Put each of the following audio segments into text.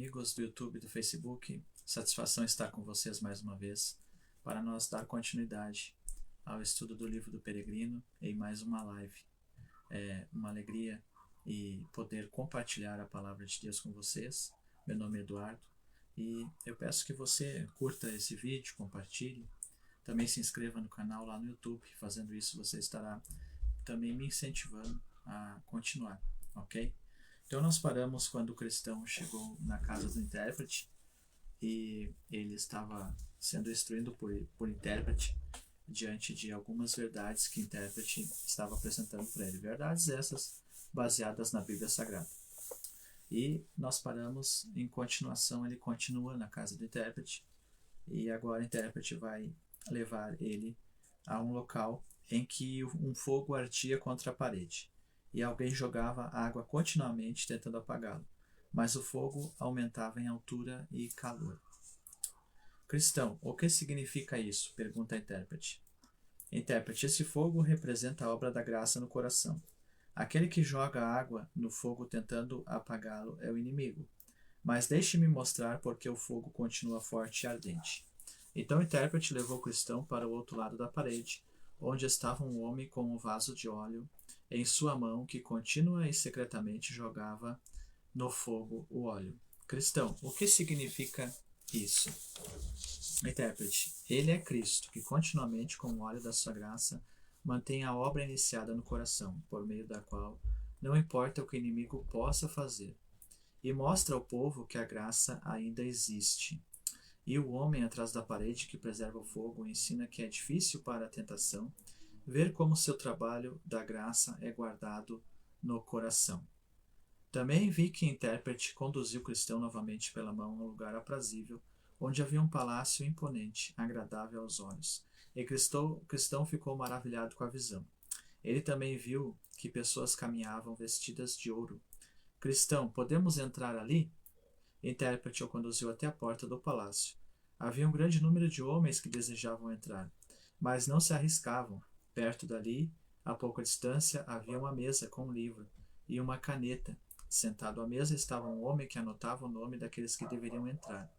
amigos do YouTube e do Facebook. Satisfação estar com vocês mais uma vez para nós dar continuidade ao estudo do livro do Peregrino em mais uma live. É uma alegria e poder compartilhar a palavra de Deus com vocês. Meu nome é Eduardo e eu peço que você curta esse vídeo, compartilhe. Também se inscreva no canal lá no YouTube. Fazendo isso você estará também me incentivando a continuar, ok? Então nós paramos quando o cristão chegou na casa do intérprete e ele estava sendo instruído por intérprete diante de algumas verdades que o intérprete estava apresentando para ele. Verdades essas baseadas na Bíblia Sagrada. E nós paramos, em continuação, ele continua na casa do intérprete e agora o intérprete vai levar ele a um local em que um fogo ardia contra a parede. E alguém jogava água continuamente tentando apagá-lo, mas o fogo aumentava em altura e calor. Cristão, o que significa isso? Pergunta a intérprete. Intérprete, esse fogo representa a obra da graça no coração. Aquele que joga água no fogo tentando apagá-lo é o inimigo. Mas deixe-me mostrar porque o fogo continua forte e ardente. Então o intérprete levou o cristão para o outro lado da parede, onde estava um homem com um vaso de óleo em sua mão que contínua e secretamente jogava no fogo o óleo. Cristão, o que significa isso? Intérprete, ele é Cristo, que continuamente com o óleo da sua graça mantém a obra iniciada no coração, por meio da qual não importa o que o inimigo possa fazer, e mostra ao povo que a graça ainda existe. E o homem atrás da parede que preserva o fogo ensina que é difícil para a tentação ver como seu trabalho da graça é guardado no coração. Também vi que o intérprete conduziu o cristão novamente pela mão a um lugar aprazível, onde havia um palácio imponente, agradável aos olhos. E o cristão ficou maravilhado com a visão. Ele também viu que pessoas caminhavam vestidas de ouro. Cristão, podemos entrar ali? O intérprete o conduziu até a porta do palácio. Havia um grande número de homens que desejavam entrar, mas não se arriscavam. Perto dali, a pouca distância, havia uma mesa com um livro e uma caneta. Sentado à mesa estava um homem que anotava o nome daqueles que deveriam entrar.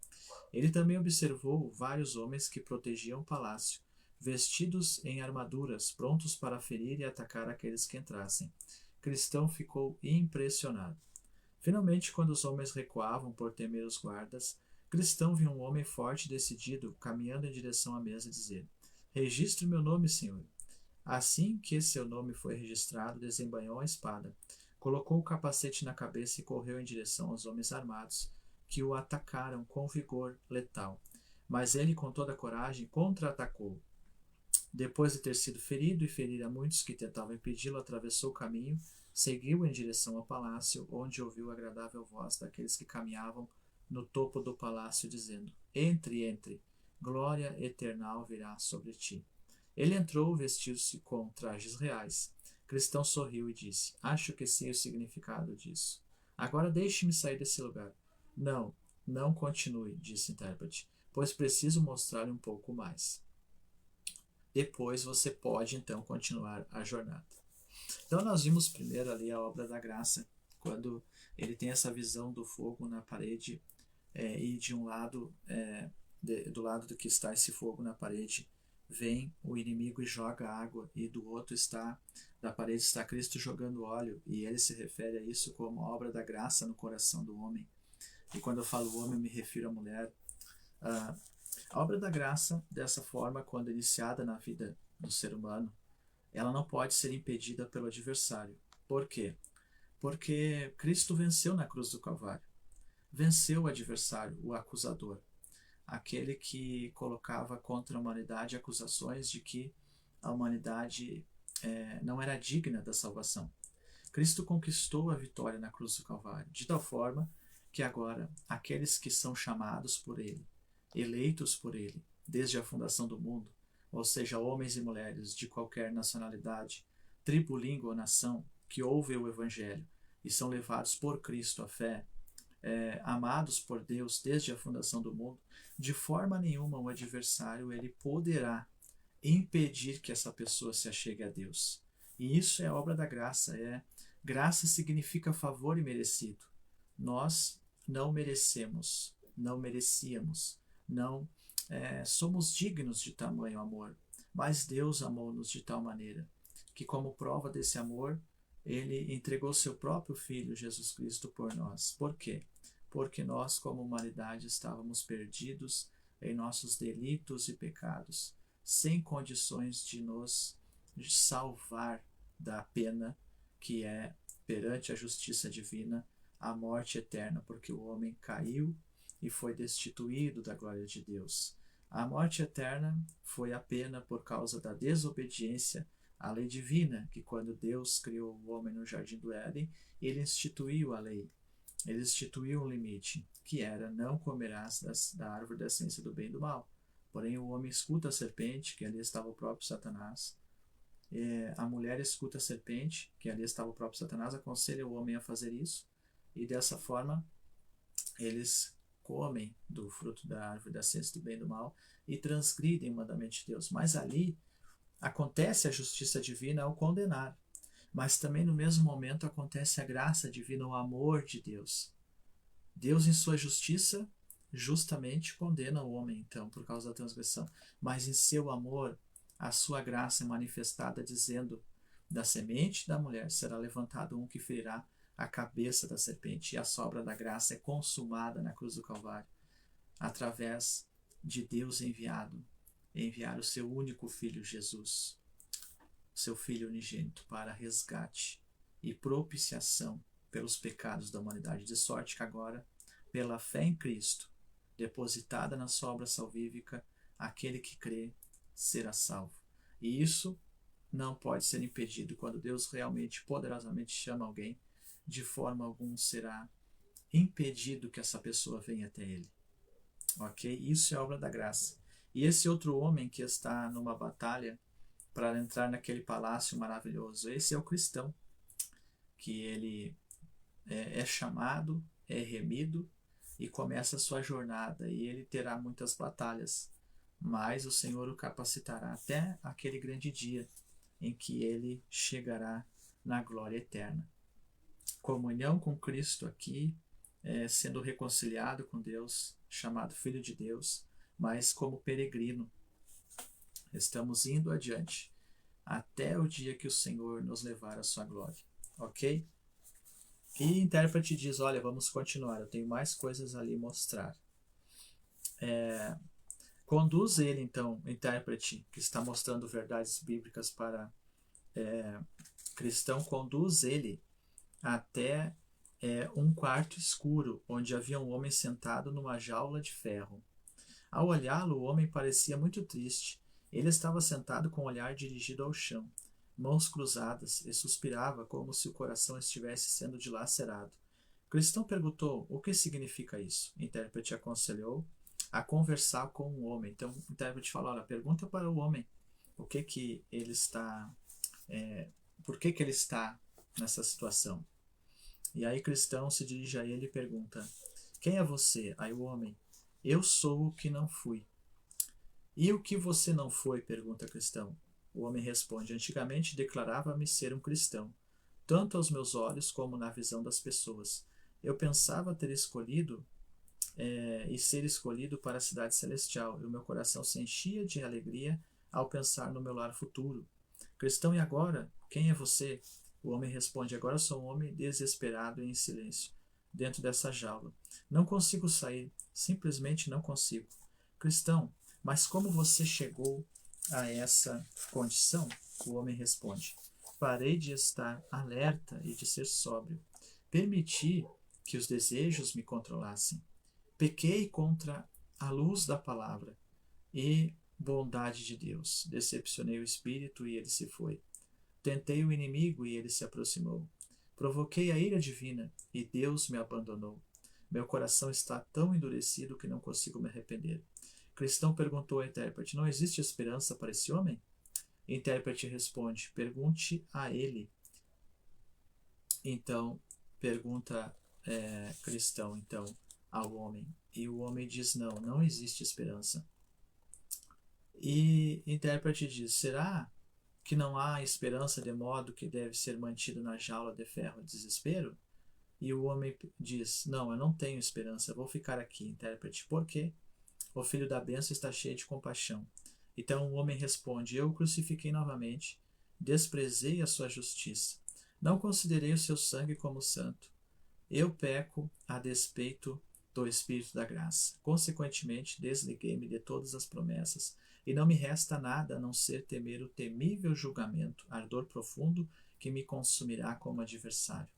Ele também observou vários homens que protegiam o palácio, vestidos em armaduras, prontos para ferir e atacar aqueles que entrassem. Cristão ficou impressionado. Finalmente, quando os homens recuavam por temer os guardas, Cristão viu um homem forte e decidido caminhando em direção à mesa e dizer: "Registre meu nome, senhor." Assim que seu nome foi registrado, desembainhou a espada, colocou o capacete na cabeça e correu em direção aos homens armados, que o atacaram com vigor letal. Mas ele, com toda a coragem, contra-atacou. Depois de ter sido ferido e ferir a muitos que tentavam impedi-lo, atravessou o caminho, seguiu em direção ao palácio, onde ouviu a agradável voz daqueles que caminhavam no topo do palácio, dizendo: "Entre, entre, glória eternal virá sobre ti." Ele entrou, vestiu-se com trajes reais. Cristão sorriu e disse: "Acho que sei o significado disso. Agora deixe-me sair desse lugar." "Não, não continue," disse o intérprete, "pois preciso mostrar-lhe um pouco mais. Depois você pode então continuar a jornada." Então nós vimos primeiro ali a obra da graça, quando ele tem essa visão do fogo na parede e de um lado, do lado do que está esse fogo na parede, vem o inimigo e joga água, e do outro da parede está Cristo jogando óleo, e ele se refere a isso como a obra da graça no coração do homem. E quando eu falo homem, eu me refiro à mulher. A obra da graça, dessa forma, quando iniciada na vida do ser humano, ela não pode ser impedida pelo adversário. Por quê? Porque Cristo venceu na cruz do Calvário. Venceu o adversário, o acusador, aquele que colocava contra a humanidade acusações de que a humanidade não era digna da salvação. Cristo conquistou a vitória na cruz do Calvário, de tal forma que agora aqueles que são chamados por Ele, eleitos por Ele, desde a fundação do mundo, ou seja, homens e mulheres de qualquer nacionalidade, tribo, língua ou nação, que ouvem o Evangelho e são levados por Cristo à fé, amados por Deus desde a fundação do mundo, de forma nenhuma o adversário ele poderá impedir que essa pessoa se achegue a Deus. E isso é obra da graça. Graça significa favor imerecido. Nós não merecemos, não merecíamos, não somos dignos de tamanho amor. Mas Deus amou-nos de tal maneira que, como prova desse amor, Ele entregou seu próprio Filho, Jesus Cristo, por nós. Por quê? Porque nós, como humanidade, estávamos perdidos em nossos delitos e pecados, sem condições de nos salvar da pena que é, perante a justiça divina, a morte eterna, porque o homem caiu e foi destituído da glória de Deus. A morte eterna foi a pena por causa da desobediência à lei divina, que quando Deus criou o homem no jardim do Éden, ele instituiu a lei. Ele instituiu um limite, que era: não comerás da árvore da ciência do bem e do mal. Porém, o homem escuta a serpente, que ali estava o próprio Satanás. A mulher escuta a serpente, que ali estava o próprio Satanás, aconselha o homem a fazer isso. E dessa forma, eles comem do fruto da árvore da ciência do bem e do mal e transgridem o mandamento de Deus. Mas ali acontece a justiça divina ao condenar. Mas também no mesmo momento acontece a graça divina, o amor de Deus. Deus, em sua justiça, justamente condena o homem, então, por causa da transgressão. Mas em seu amor, a sua graça é manifestada, dizendo: da semente da mulher será levantado um que ferirá a cabeça da serpente. E a sobra da graça é consumada na cruz do Calvário, através de Deus enviar o seu único Filho, Jesus, seu Filho unigênito, para resgate e propiciação pelos pecados da humanidade, de sorte que agora, pela fé em Cristo, depositada na sua obra salvífica, aquele que crê será salvo. E isso não pode ser impedido. Quando Deus realmente, poderosamente chama alguém, de forma alguma será impedido que essa pessoa venha até Ele. Ok? Isso é obra da graça. E esse outro homem que está numa batalha para entrar naquele palácio maravilhoso, esse é o cristão, que ele é chamado, é remido e começa a sua jornada, e ele terá muitas batalhas, mas o Senhor o capacitará até aquele grande dia em que ele chegará na glória eterna. Comunhão com Cristo aqui, sendo reconciliado com Deus, chamado Filho de Deus, mas como peregrino. Estamos indo adiante até o dia que o Senhor nos levar à sua glória. Ok? E intérprete diz: olha, vamos continuar, eu tenho mais coisas ali mostrar. Conduz ele, então, o intérprete que está mostrando verdades bíblicas para cristão, conduz ele até um quarto escuro, onde havia um homem sentado numa jaula de ferro. Ao olhá-lo, o homem parecia muito triste. Ele estava sentado com o olhar dirigido ao chão, mãos cruzadas, e suspirava como se o coração estivesse sendo dilacerado. O cristão perguntou: o que significa isso? O intérprete aconselhou a conversar com o homem. Então o intérprete fala: olha, pergunta para o homem o que ele está, por que ele está nessa situação. E aí o cristão se dirige a ele e pergunta: quem é você? Aí o homem: eu sou o que não fui. E o que você não foi? Pergunta o cristão. O homem responde: antigamente declarava-me ser um cristão, tanto aos meus olhos como na visão das pessoas. Eu pensava ter escolhido e ser escolhido para a cidade celestial, e o meu coração se enchia de alegria ao pensar no meu lar futuro. Cristão, e agora? Quem é você? O homem responde: agora sou um homem desesperado e em silêncio, dentro dessa jaula. Não consigo sair, simplesmente não consigo. Cristão, mas como você chegou a essa condição? O homem responde: parei de estar alerta e de ser sóbrio. Permiti que os desejos me controlassem. Pequei contra a luz da palavra e bondade de Deus. Decepcionei o espírito e ele se foi. Tentei o inimigo e ele se aproximou. Provoquei a ira divina e Deus me abandonou. Meu coração está tão endurecido que não consigo me arrepender. Cristão perguntou ao intérprete: não existe esperança para esse homem? Intérprete responde: pergunte a ele. Então, pergunta cristão, então, ao homem. E o homem diz: não existe esperança. E intérprete diz: será que não há esperança de modo que deve ser mantido na jaula de ferro de desespero? E o homem diz: não, eu não tenho esperança, vou ficar aqui. Intérprete: por quê? O filho da bênção está cheio de compaixão. Então o homem responde: eu o crucifiquei novamente, desprezei a sua justiça, não considerei o seu sangue como santo. Eu peco a despeito do Espírito da graça. Consequentemente, desliguei-me de todas as promessas, e não me resta nada a não ser temer o temível julgamento, ardor profundo, que me consumirá como adversário.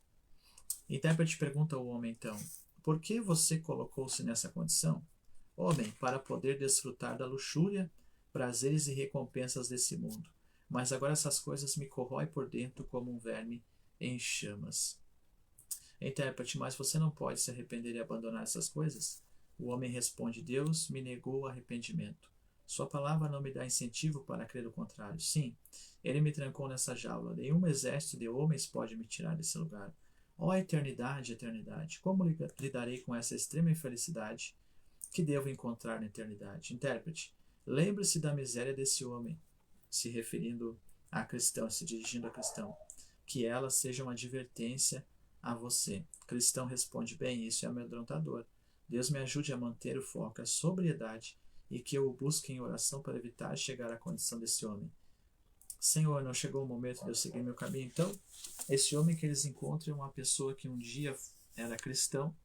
Intérprete pergunta ao homem então: por que você colocou-se nessa condição? Homem, para poder desfrutar da luxúria, prazeres e recompensas desse mundo. Mas agora essas coisas me corroem por dentro como um verme em chamas. Intérprete: mas você não pode se arrepender e abandonar essas coisas? O homem responde: Deus me negou o arrependimento. Sua palavra não me dá incentivo para crer o contrário. Sim, ele me trancou nessa jaula. Nenhum exército de homens pode me tirar desse lugar. Ó eternidade, eternidade, como lidarei com essa extrema infelicidade que devo encontrar na eternidade? Intérprete: lembre-se da miséria desse homem, se referindo a cristão, se dirigindo a cristão, que ela seja uma advertência a você. Cristão responde: bem, isso é amedrontador. Deus me ajude a manter o foco, a sobriedade, e que eu o busque em oração para evitar chegar à condição desse homem. Senhor, não chegou o momento de eu seguir meu caminho? Então, esse homem que eles encontram é uma pessoa que um dia era cristão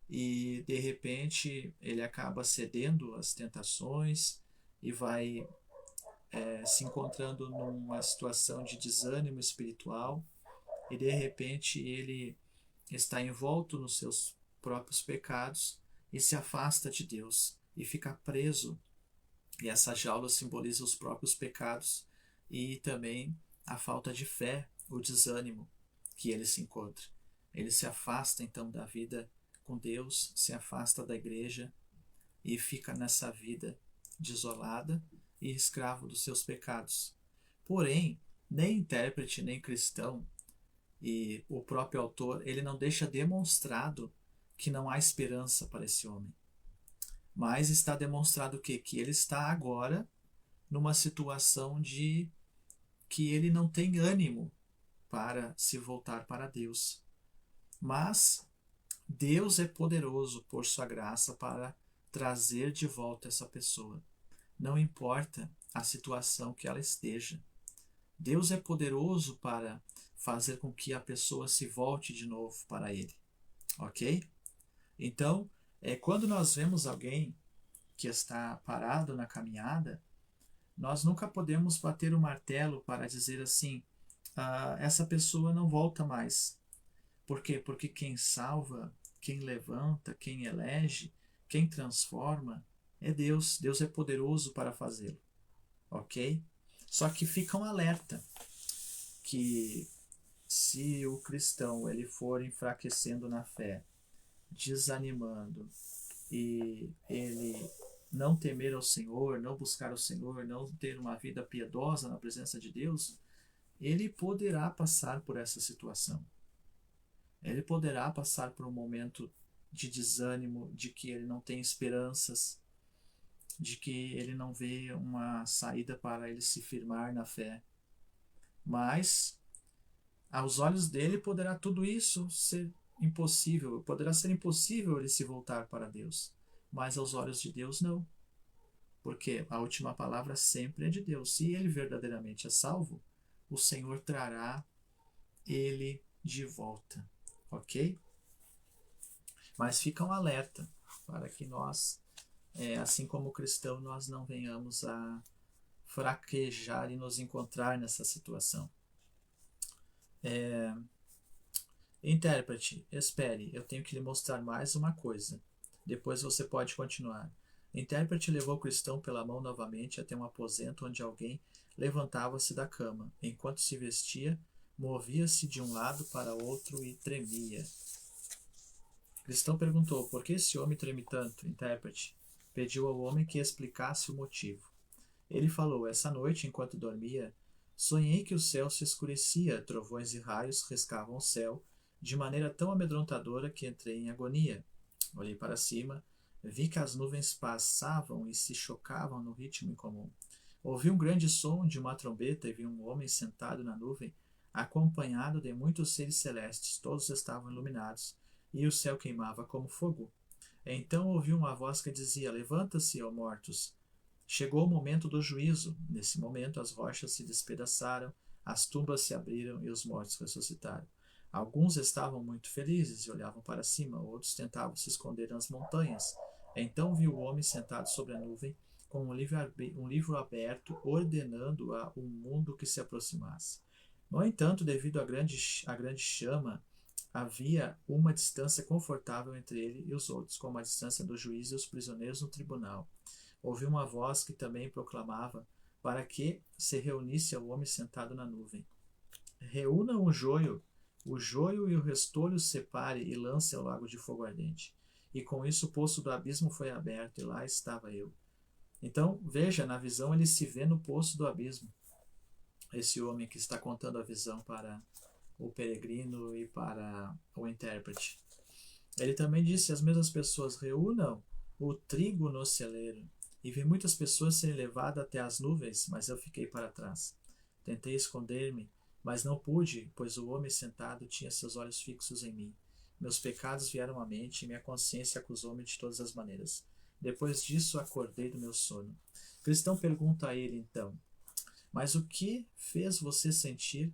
e de repente ele acaba cedendo às tentações e vai se encontrando numa situação de desânimo espiritual e de repente ele está envolto nos seus próprios pecados e se afasta de Deus e fica preso. E essa jaula simboliza os próprios pecados e também a falta de fé, o desânimo que ele se encontra. Ele se afasta então da vida com Deus, se afasta da igreja e fica nessa vida desolada e escravo dos seus pecados. Porém, nem intérprete, nem cristão e o próprio autor, ele não deixa demonstrado que não há esperança para esse homem. Mas está demonstrado o quê? Que ele está agora numa situação de que ele não tem ânimo para se voltar para Deus. Mas Deus é poderoso por sua graça para trazer de volta essa pessoa. Não importa a situação que ela esteja. Deus é poderoso para fazer com que a pessoa se volte de novo para Ele. Ok? Então, quando nós vemos alguém que está parado na caminhada, nós nunca podemos bater o martelo para dizer assim: essa pessoa não volta mais. Por quê? Porque quem salva, quem levanta, quem elege, quem transforma é Deus. Deus é poderoso para fazê-lo. Ok? Só que fica um alerta que se o cristão ele for enfraquecendo na fé, desanimando e ele não temer ao Senhor, não buscar o Senhor, não ter uma vida piedosa na presença de Deus, ele poderá passar por essa situação. Ele poderá passar por um momento de desânimo, de que ele não tem esperanças, de que ele não vê uma saída para ele se firmar na fé. Mas, aos olhos dele, poderá tudo isso ser impossível, poderá ser impossível ele se voltar para Deus. Mas aos olhos de Deus, não. Porque a última palavra sempre é de Deus. Se ele verdadeiramente é salvo, o Senhor trará ele de volta. Ok? Mas fica um alerta para que nós, assim como cristão, nós não venhamos a fraquejar e nos encontrar nessa situação. Intérprete, espere, eu tenho que lhe mostrar mais uma coisa. Depois você pode continuar. Intérprete levou o cristão pela mão novamente até um aposento onde alguém levantava-se da cama. Enquanto se vestia, movia-se de um lado para outro e tremia. O cristão perguntou: por que esse homem treme tanto? Intérprete pediu ao homem que explicasse o motivo. Ele falou: essa noite, enquanto dormia, sonhei que o céu se escurecia, trovões e raios riscavam o céu, de maneira tão amedrontadora que entrei em agonia. Olhei para cima, vi que as nuvens passavam e se chocavam no ritmo incomum. Ouvi um grande som de uma trombeta e vi um homem sentado na nuvem, acompanhado de muitos seres celestes, todos estavam iluminados, e o céu queimava como fogo. Então ouviu uma voz que dizia: Levanta-se, ó mortos! Chegou o momento do juízo. Nesse momento as rochas se despedaçaram, as tumbas se abriram e os mortos ressuscitaram. Alguns estavam muito felizes e olhavam para cima, outros tentavam se esconder nas montanhas. Então viu o homem sentado sobre a nuvem, com um livro aberto, ordenando a um mundo que se aproximasse. No entanto, devido à grande chama, havia uma distância confortável entre ele e os outros, como a distância do juiz e os prisioneiros no tribunal. Ouviu uma voz que também proclamava para que se reunisse ao homem sentado na nuvem. Reúnam o joio e o restolho separe e lance ao lago de fogo ardente. E com isso o poço do abismo foi aberto, e lá estava eu. Então, veja, na visão ele se vê no poço do abismo. Esse homem que está contando a visão para o peregrino e para o intérprete. Ele também disse às mesmas pessoas: reúnam o trigo no celeiro. E vi muitas pessoas serem levadas até as nuvens, mas eu fiquei para trás. Tentei esconder-me, mas não pude, pois o homem sentado tinha seus olhos fixos em mim. Meus pecados vieram à mente e minha consciência acusou-me de todas as maneiras. Depois disso, acordei do meu sono. O cristão pergunta a ele então: mas o que fez você sentir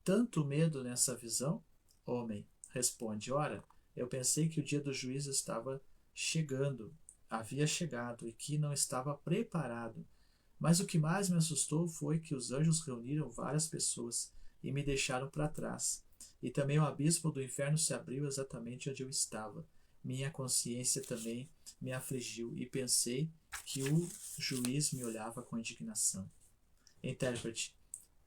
tanto medo nessa visão? Homem responde: ora, eu pensei que o dia do juízo estava chegando, havia chegado e que não estava preparado. Mas o que mais me assustou foi que os anjos reuniram várias pessoas e me deixaram para trás. E também o abismo do inferno se abriu exatamente onde eu estava. Minha consciência também me afligiu e pensei que o juiz me olhava com indignação. Intérprete,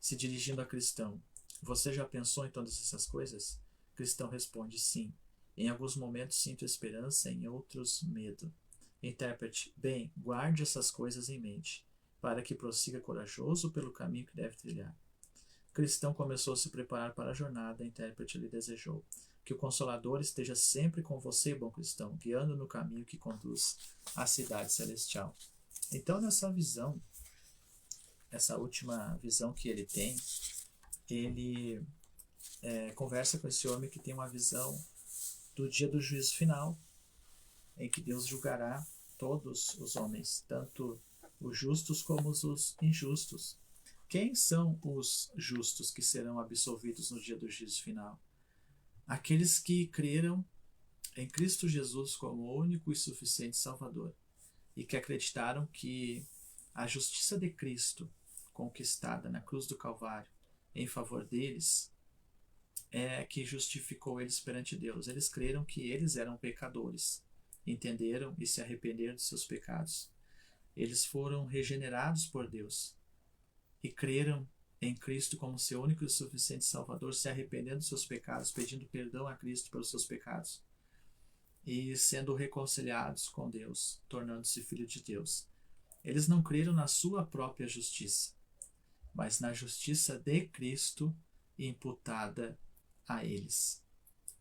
se dirigindo a cristão: você já pensou em todas essas coisas? Cristão responde: sim. Em alguns momentos sinto esperança, em outros medo. Intérprete: bem, guarde essas coisas em mente, para que prossiga corajoso pelo caminho que deve trilhar. Cristão começou a se preparar para a jornada. Intérprete lhe desejou: que o Consolador esteja sempre com você, bom cristão, guiando no caminho que conduz à cidade celestial. Então, nessa visão, essa última visão que ele tem, ele conversa com esse homem que tem uma visão do dia do juízo final, em que Deus julgará todos os homens, tanto os justos como os injustos. Quem são os justos que serão absolvidos no dia do juízo final? Aqueles que creram em Cristo Jesus como o único e suficiente Salvador e que acreditaram que a justiça de Cristo, conquistada na cruz do Calvário em favor deles, é que justificou eles perante Deus. Eles creram que eles eram pecadores, entenderam e se arrependeram de seus pecados. Eles foram regenerados por Deus e creram em Cristo como seu único e suficiente Salvador, se arrependendo dos seus pecados, pedindo perdão a Cristo pelos seus pecados e sendo reconciliados com Deus, tornando-se filho de Deus. Eles não creram na sua própria justiça, mas na justiça de Cristo imputada a eles.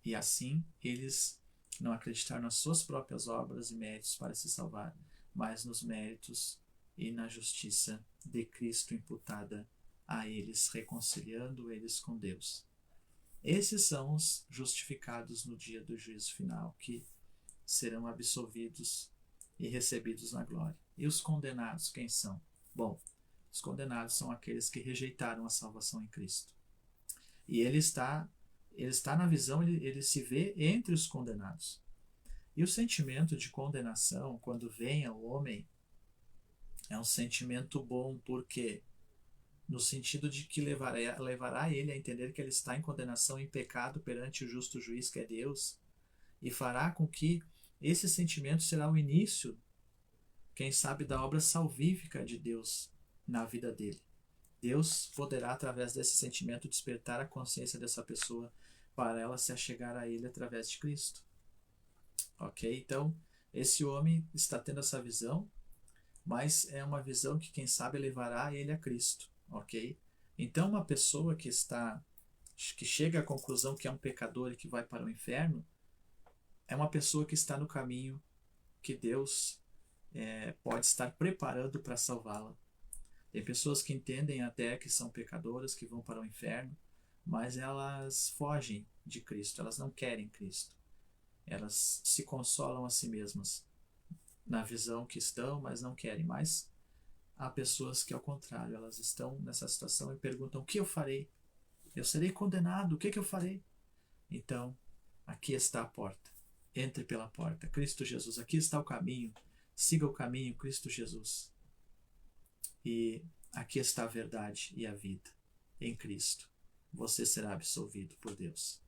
E assim, eles não acreditaram nas suas próprias obras e méritos para se salvar, mas nos méritos e na justiça de Cristo imputada a eles, reconciliando eles com Deus. Esses são os justificados no dia do juízo final, que serão absolvidos e recebidos na glória. E os condenados, quem são? Bom, os condenados são aqueles que rejeitaram a salvação em Cristo. E ele está na visão, ele se vê entre os condenados. E o sentimento de condenação, quando vem ao homem, é um sentimento bom, porque no sentido de que levará ele a entender que ele está em condenação, em pecado perante o justo juiz que é Deus, e fará com que esse sentimento será o início, quem sabe, da obra salvífica de Deus na vida dele. Deus poderá, através desse sentimento, despertar a consciência dessa pessoa para ela se achegar a ele através de Cristo. Ok? Então, esse homem está tendo essa visão, mas é uma visão que, quem sabe, levará ele a Cristo. Ok? Então, uma pessoa que chega à conclusão que é um pecador e que vai para o inferno, é uma pessoa que está no caminho que Deus pode estar preparando para salvá-la. Tem pessoas que entendem até que são pecadoras, que vão para o inferno, mas elas fogem de Cristo, elas não querem Cristo. Elas se consolam a si mesmas na visão que estão, mas não querem. Mas há pessoas que, ao contrário, elas estão nessa situação e perguntam: o que eu farei? Eu serei condenado, o que eu farei? Então, aqui está a porta. Entre pela porta, Cristo Jesus. Aqui está o caminho. Siga o caminho, Cristo Jesus. E aqui está a verdade e a vida. Em Cristo, você será absolvido por Deus.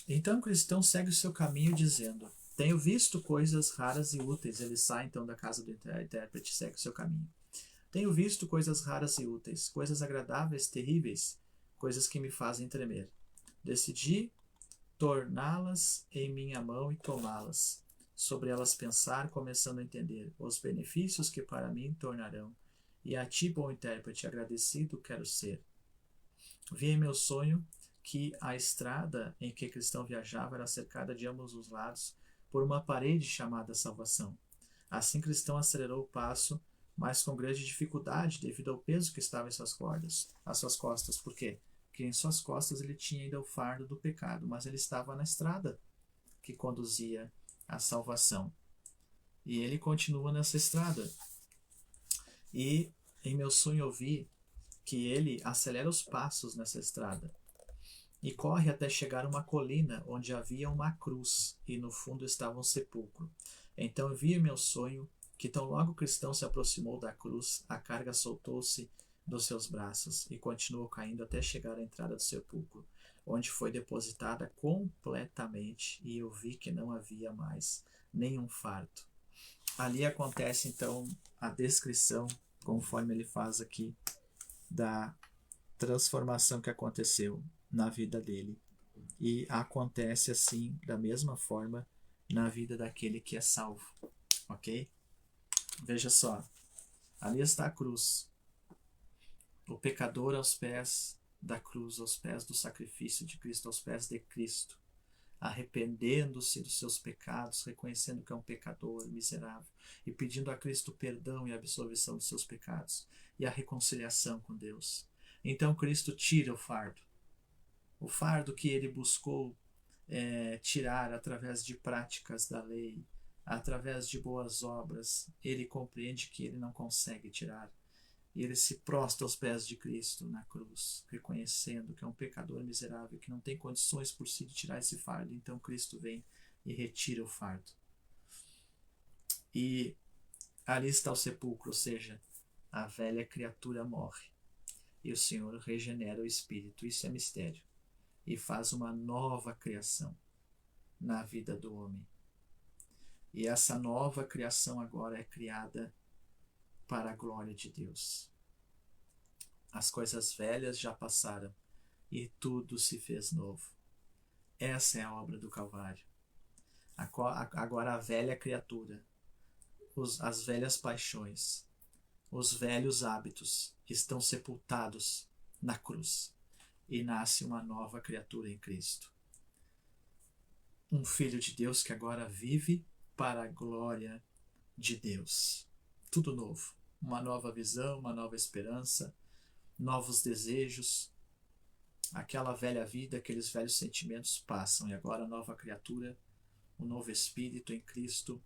Então o cristão segue o seu caminho dizendo: tenho visto coisas raras e úteis. Ele sai então da casa do intérprete e segue o seu caminho. Tenho visto coisas raras e úteis, coisas agradáveis, terríveis, coisas que me fazem tremer. Decidi torná-las em minha mão e tomá-las. Sobre elas pensar, começando a entender os benefícios que para mim tornarão. E a ti, bom intérprete, agradecido quero ser. Vi em meu sonho que a estrada em que cristão viajava era cercada de ambos os lados por uma parede chamada salvação. Assim cristão acelerou o passo, mas com grande dificuldade devido ao peso que estava em suas costas. Por quê? Porque em suas costas ele tinha ainda o fardo do pecado, mas ele estava na estrada que conduzia à salvação. E ele continua nessa estrada. E em meu sonho eu vi que ele acelera os passos nessa estrada e corre até chegar a uma colina onde havia uma cruz e no fundo estava um sepulcro. Então eu vi em meu sonho que tão logo o cristão se aproximou da cruz, a carga soltou-se dos seus braços e continuou caindo até chegar à entrada do sepulcro, onde foi depositada completamente, e eu vi que não havia mais nenhum fardo. Ali acontece então a descrição, conforme ele faz aqui, da transformação que aconteceu na vida dele. E acontece assim, da mesma forma, na vida daquele que é salvo. Ok? Veja só. Ali está a cruz. O pecador aos pés da cruz, aos pés do sacrifício de Cristo, aos pés de Cristo, arrependendo-se dos seus pecados, reconhecendo que é um pecador miserável e pedindo a Cristo perdão e absolvição dos seus pecados e a reconciliação com Deus. Então Cristo tira o fardo que ele buscou tirar através de práticas da lei, através de boas obras. Ele compreende que ele não consegue tirar. E ele se prostra aos pés de Cristo na cruz, reconhecendo que é um pecador miserável, que não tem condições por si de tirar esse fardo. Então Cristo vem e retira o fardo. E ali está o sepulcro, ou seja, a velha criatura morre. E o Senhor regenera o espírito. Isso é mistério. E faz uma nova criação na vida do homem. E essa nova criação agora é criada para a glória de Deus. As coisas velhas já passaram e tudo se fez novo. Essa é a obra do Calvário. Agora a velha criatura, as velhas paixões, os velhos hábitos estão sepultados na cruz e nasce uma nova criatura em Cristo. Um filho de Deus que agora vive para a glória de Deus. Tudo novo. Uma nova visão, uma nova esperança, novos desejos. Aquela velha vida, aqueles velhos sentimentos passam e agora a nova criatura, o novo espírito em Cristo,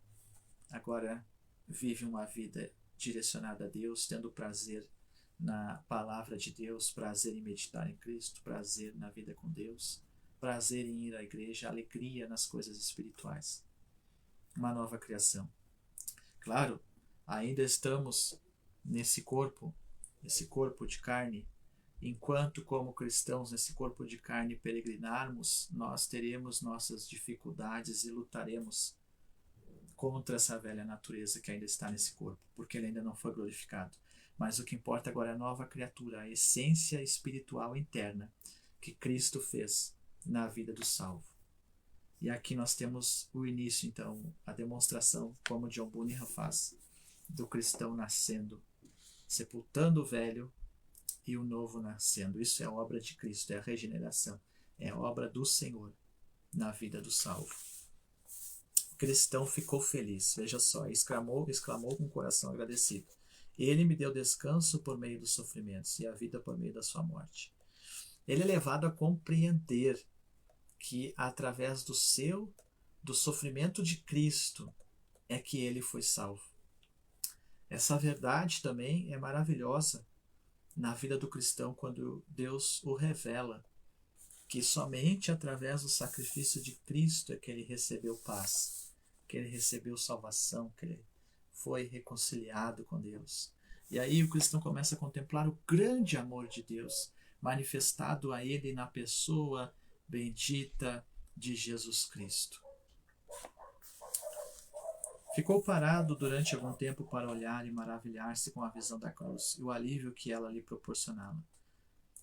agora vive uma vida direcionada a Deus, tendo prazer na palavra de Deus, prazer em meditar em Cristo, prazer na vida com Deus, prazer em ir à igreja, alegria nas coisas espirituais. Uma nova criação. Claro, ainda estamos nesse corpo de carne. Enquanto como cristãos nesse corpo de carne peregrinarmos, nós teremos nossas dificuldades e lutaremos contra essa velha natureza que ainda está nesse corpo, porque ele ainda não foi glorificado. Mas o que importa agora é a nova criatura, a essência espiritual interna que Cristo fez na vida do salvo. E aqui nós temos o início, então, a demonstração, como John Bunyan faz, do cristão nascendo, sepultando o velho e o novo nascendo. Isso é a obra de Cristo, é a regeneração, é a obra do Senhor na vida do salvo. O cristão ficou feliz, veja só, exclamou com o coração agradecido. Ele me deu descanso por meio dos sofrimentos e a vida por meio da sua morte. Ele é levado a compreender que através do sofrimento de Cristo, é que ele foi salvo. Essa verdade também é maravilhosa na vida do cristão quando Deus o revela, que somente através do sacrifício de Cristo é que ele recebeu paz, que ele recebeu salvação, que ele foi reconciliado com Deus. E aí o cristão começa a contemplar o grande amor de Deus, manifestado a ele na pessoa bendita de Jesus Cristo. Ficou parado durante algum tempo para olhar e maravilhar-se com a visão da cruz e o alívio que ela lhe proporcionava.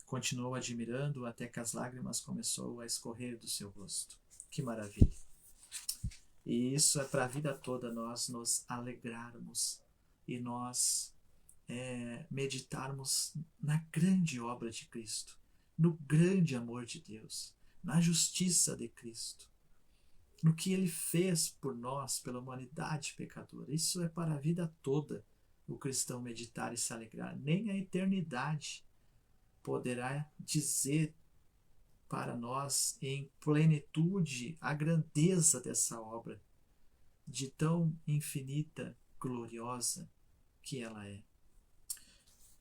Continuou admirando até que as lágrimas começaram a escorrer do seu rosto. Que maravilha! E isso é para a vida toda nós nos alegrarmos e nós meditarmos na grande obra de Cristo, no grande amor de Deus, na justiça de Cristo, no que Ele fez por nós, pela humanidade pecadora. Isso é para a vida toda o cristão meditar e se alegrar. Nem a eternidade poderá dizer para nós em plenitude a grandeza dessa obra, de tão infinita, gloriosa que ela é.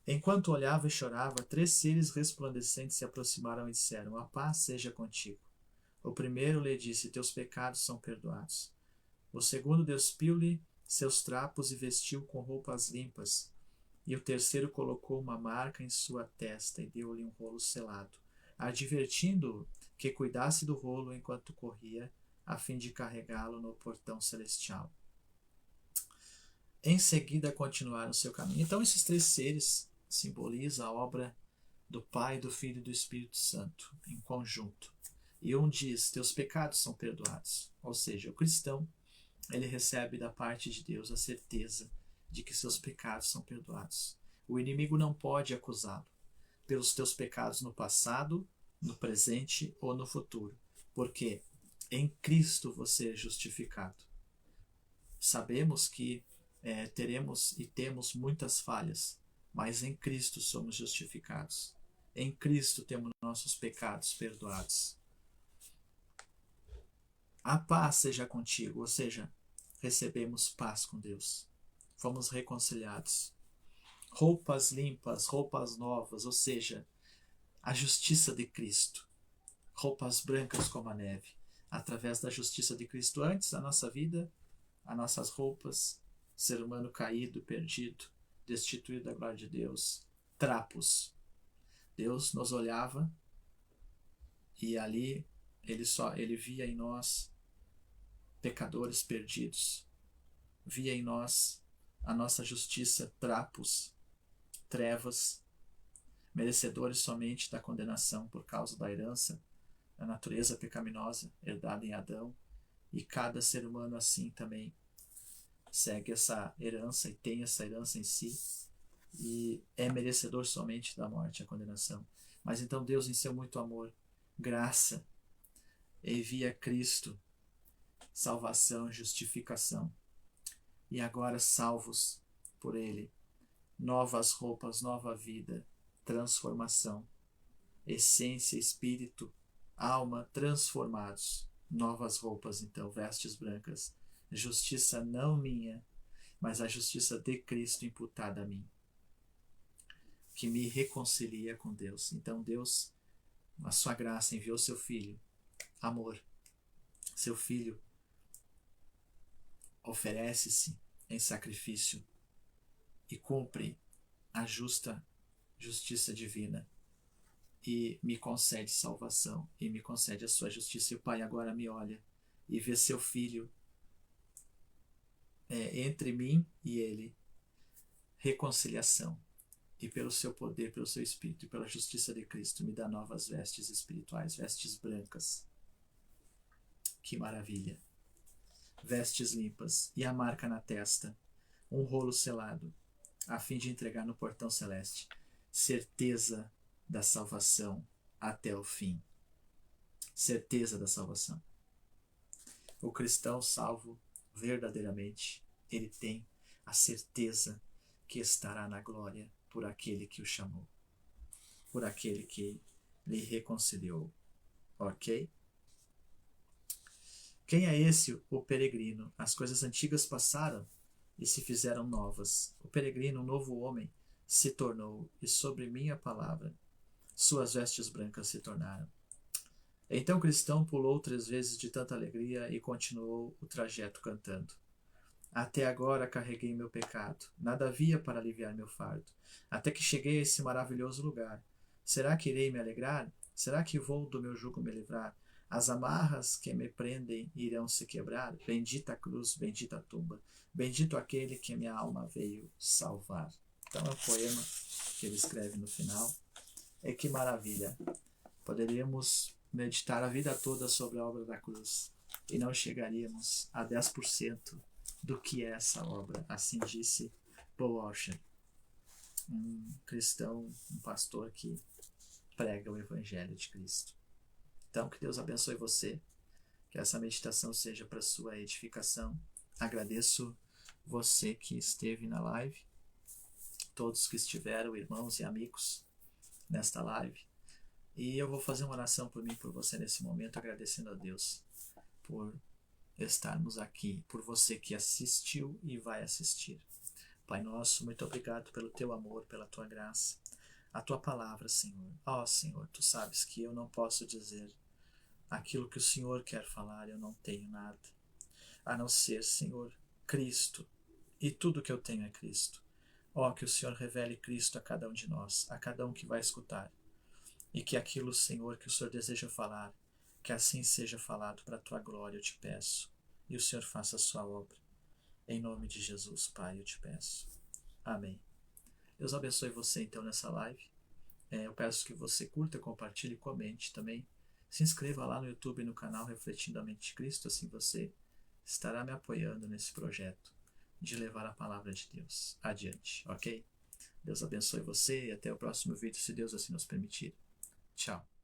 Enquanto olhava e chorava, 3 seres resplandecentes se aproximaram e disseram: a paz seja contigo. O primeiro lhe disse: teus pecados são perdoados. O segundo despiu-lhe seus trapos e vestiu com roupas limpas. E o terceiro colocou uma marca em sua testa e deu-lhe um rolo selado, advertindo-o que cuidasse do rolo enquanto corria, a fim de carregá-lo no portão celestial. Em seguida continuaram seu caminho. Então esses 3 seres simbolizam a obra do Pai, do Filho e do Espírito Santo em conjunto. E um diz: teus pecados são perdoados. Ou seja, o cristão, ele recebe da parte de Deus a certeza de que seus pecados são perdoados. O inimigo não pode acusá-lo pelos teus pecados no passado, no presente ou no futuro, porque em Cristo você é justificado. Sabemos que teremos e temos muitas falhas, mas em Cristo somos justificados. Em Cristo temos nossos pecados perdoados. A paz seja contigo, ou seja, recebemos paz com Deus. Fomos reconciliados. Roupas limpas, roupas novas, ou seja, a justiça de Cristo. Roupas brancas como a neve. Através da justiça de Cristo, antes da nossa vida, as nossas roupas, ser humano caído, perdido, destituído da glória de Deus, trapos. Deus nos olhava e ali ele via em nós pecadores perdidos, via em nós a nossa justiça trapos, trevas, merecedores somente da condenação por causa da herança, da natureza pecaminosa herdada em Adão, e cada ser humano assim também segue essa herança e tem essa herança em si e é merecedor somente da morte, a condenação. Mas então Deus, em seu muito amor, graça, envia Cristo, salvação, justificação, e agora salvos por Ele, novas roupas, nova vida, transformação, essência, espírito, alma transformados, novas roupas, então, vestes brancas, justiça não minha, mas a justiça de Cristo imputada a mim, que me reconcilia com Deus. Então Deus, na sua graça, enviou seu Filho, amor. Seu Filho oferece-se em sacrifício e cumpre a justiça divina e me concede salvação e me concede a sua justiça. E o Pai agora me olha e vê seu Filho entre mim e ele, reconciliação, e pelo seu poder, pelo seu Espírito e pela justiça de Cristo me dá novas vestes espirituais, vestes brancas. Que maravilha! Vestes limpas e a marca na testa, um rolo selado, a fim de entregar no portão celeste, certeza da salvação até o fim. Certeza da salvação. O cristão salvo verdadeiramente, ele tem a certeza que estará na glória por aquele que o chamou, por aquele que lhe reconciliou. Ok? Quem é esse, o peregrino? As coisas antigas passaram e se fizeram novas. O peregrino, um novo homem, se tornou, e sobre minha palavra, suas vestes brancas se tornaram. Então o cristão pulou 3 vezes de tanta alegria e continuou o trajeto cantando. Até agora carreguei meu pecado, nada havia para aliviar meu fardo, até que cheguei a esse maravilhoso lugar. Será que irei me alegrar? Será que vou do meu jugo me livrar? As amarras que me prendem irão se quebrar? Bendita a cruz, bendita a tumba, bendito aquele que minha alma veio salvar. Então é um poema que ele escreve no final. E que maravilha! Poderíamos meditar a vida toda sobre a obra da cruz e não chegaríamos a 10% do que é essa obra. Assim disse Paul Washer, um cristão, um pastor que prega o Evangelho de Cristo. Então, que Deus abençoe você, que essa meditação seja para sua edificação. Agradeço você que esteve na live, todos que estiveram, irmãos e amigos, nesta live. E eu vou fazer uma oração por mim e por você nesse momento, agradecendo a Deus por estarmos aqui, por você que assistiu e vai assistir. Pai nosso, muito obrigado pelo teu amor, pela tua graça, a tua palavra, Senhor. Ó Senhor, tu sabes que eu não posso dizer aquilo que o Senhor quer falar, eu não tenho nada, a não ser, Senhor, Cristo, e tudo que eu tenho é Cristo. Ó, que o Senhor revele Cristo a cada um de nós, a cada um que vai escutar, e que aquilo, Senhor, que o Senhor deseja falar, que assim seja falado para a tua glória, eu te peço, e o Senhor faça a sua obra. Em nome de Jesus, Pai, eu te peço. Amém. Deus abençoe você, então, nessa live. Eu peço que você curta, compartilhe e comente também. Se inscreva lá no YouTube e no canal Refletindo a Mente de Cristo, assim você estará me apoiando nesse projeto de levar a palavra de Deus adiante, ok? Deus abençoe você e até o próximo vídeo, se Deus assim nos permitir. Tchau.